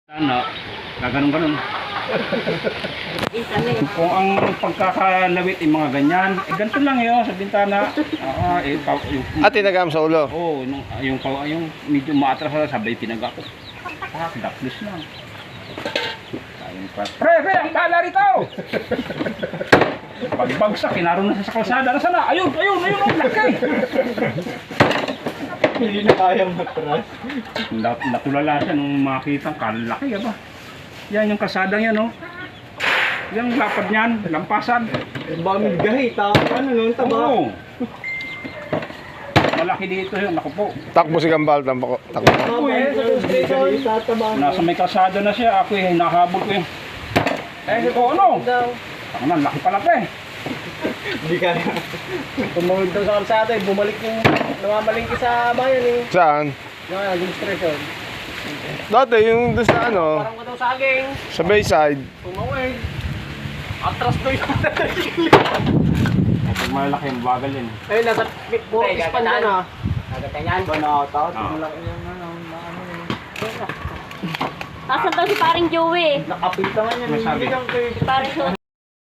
Ano, gaganon-ganon. Kung ang pagkakalawit yung mga ganyan, ganito lang yun sa bintana. Tinagam sa ulo. Oo, yung medyo maatras na sabay tinaga ko. Daklis lang. Ayun pa. Pre, ang bala rito! Pagbagsak, kinaroon na sa kalsada. Nasaan na? Ayun, ang laki! Hindi na kayang matras. Natulala siya nung makita, kalaki ba? Yan yung kalsadang yan, oh. Yung lapad niyan, lampasan. Bamig gahi, ano nun, taba. Oo. Malaki dito yun, naku po. Takbo si Gambal, takbo. Nasa may kalsada na siya, ako eh, nakahabol ko yun. Ito ano? Ang laki pala pa eh. Hindi kaya. Tumawid daw sa kalsada eh, bumalik yung namamalingki sa bayan eh. Saan? Yung administration. Dati yung doon sa ano, Parang ka daw saging, sa Bayside. tumawid. Atras daw yung Pag malaki yung bagal yun. Eh, nasa Borges pa na na. Nagatanyan. Ba nakataot? Ah. Malaki yung ano eh. Asan daw si paring Joey? Nakapinta nga niya. Masabi. Hindi lang kayo. Si paring Joey.